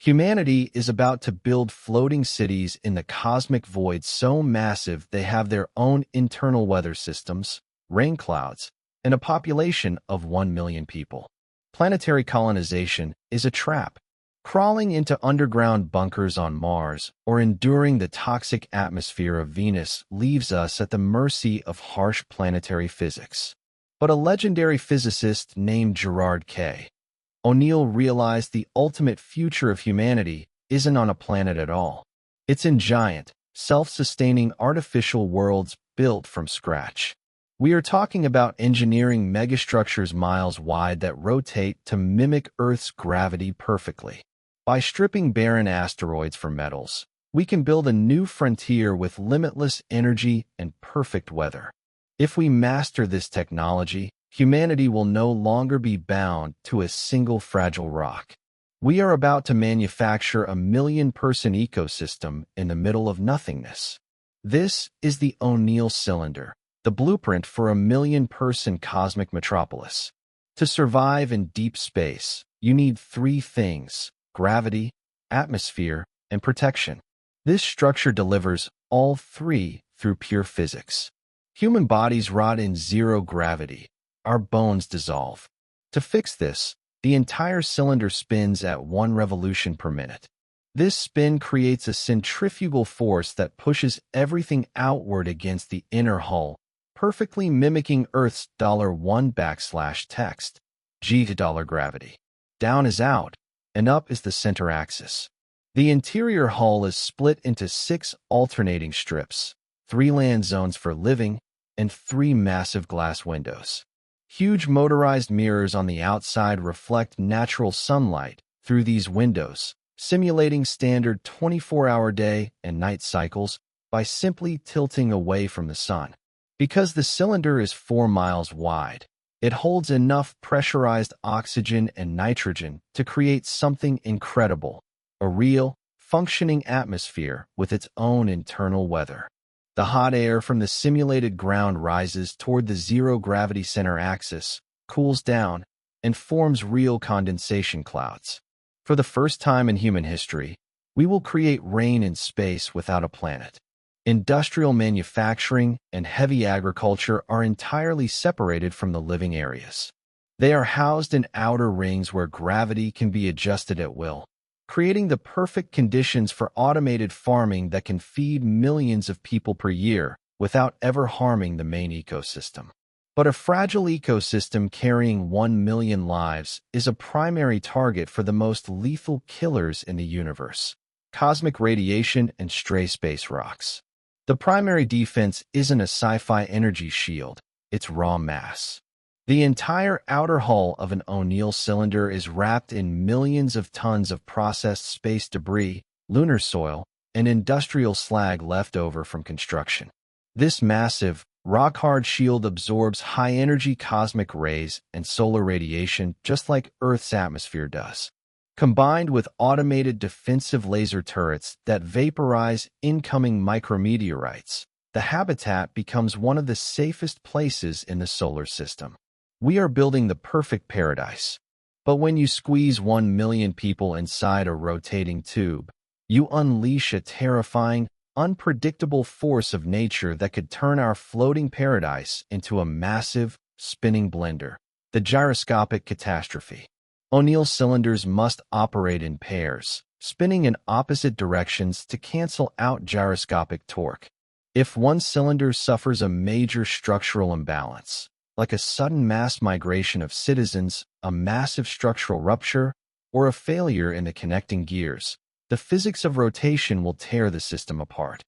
Humanity is about to build floating cities in the cosmic void so massive they have their own internal weather systems, rain clouds, and a population of 1 million people. Planetary colonization is a trap. Crawling into underground bunkers on Mars or enduring the toxic atmosphere of Venus leaves us at the mercy of harsh planetary physics. But a legendary physicist named Gerard K. O'Neill realized the ultimate future of humanity isn't on a planet at all. It's in giant, self-sustaining artificial worlds built from scratch. We are talking about engineering megastructures miles wide that rotate to mimic Earth's gravity perfectly. By stripping barren asteroids for metals, we can build a new frontier with limitless energy and perfect weather. If we master this technology, humanity will no longer be bound to a single fragile rock. We are about to manufacture a million-person ecosystem in the middle of nothingness. This is the O'Neill cylinder, the blueprint for a million-person cosmic metropolis. To survive in deep space, you need three things: gravity, atmosphere, and protection. This structure delivers all three through pure physics. Human bodies rot in zero gravity. Our bones dissolve. To fix this, the entire cylinder spins at 1 revolution per minute. This spin creates a centrifugal force that pushes everything outward against the inner hull, perfectly mimicking Earth's $1 \text, G to dollar gravity. Down is out, and up is the center axis. The interior hull is split into 6 alternating strips, 3 land zones for living, and 3 massive glass windows. Huge motorized mirrors on the outside reflect natural sunlight through these windows, simulating standard 24-hour day and night cycles by simply tilting away from the sun. Because the cylinder is 4 miles wide, it holds enough pressurized oxygen and nitrogen to create something incredible, a real, functioning atmosphere with its own internal weather. The hot air from the simulated ground rises toward the zero-gravity center axis, cools down, and forms real condensation clouds. For the first time in human history, we will create rain in space without a planet. Industrial manufacturing and heavy agriculture are entirely separated from the living areas. They are housed in outer rings where gravity can be adjusted at will, creating the perfect conditions for automated farming that can feed millions of people per year without ever harming the main ecosystem. But a fragile ecosystem carrying 1 million lives is a primary target for the most lethal killers in the universe: cosmic radiation and stray space rocks. The primary defense isn't a sci-fi energy shield, it's raw mass. The entire outer hull of an O'Neill cylinder is wrapped in millions of tons of processed space debris, lunar soil, and industrial slag left over from construction. This massive, rock-hard shield absorbs high-energy cosmic rays and solar radiation just like Earth's atmosphere does. Combined with automated defensive laser turrets that vaporize incoming micrometeorites, the habitat becomes one of the safest places in the solar system. We are building the perfect paradise. But when you squeeze 1 million people inside a rotating tube, you unleash a terrifying, unpredictable force of nature that could turn our floating paradise into a massive, spinning blender: the gyroscopic catastrophe. O'Neill cylinders must operate in pairs, spinning in opposite directions to cancel out gyroscopic torque. If one cylinder suffers a major structural imbalance, like a sudden mass migration of citizens, a massive structural rupture, or a failure in the connecting gears, the physics of rotation will tear the system apart.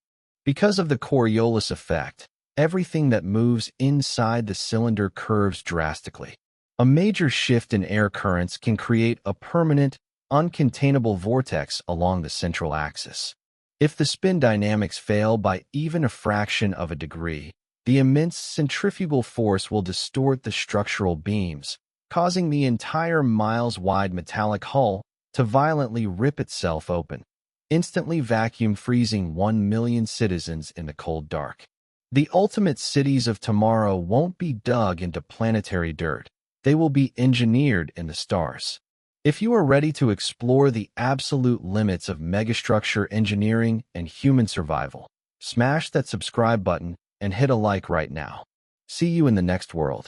Because of the Coriolis effect, everything that moves inside the cylinder curves drastically. A major shift in air currents can create a permanent, uncontainable vortex along the central axis. If the spin dynamics fail by even a fraction of a degree, the immense centrifugal force will distort the structural beams, causing the entire miles-wide metallic hull to violently rip itself open, instantly vacuum freezing 1 million citizens in the cold dark. The ultimate cities of tomorrow won't be dug into planetary dirt. They will be engineered in the stars. If you are ready to explore the absolute limits of megastructure engineering and human survival, smash that subscribe button and hit a like right now. See you in the next world.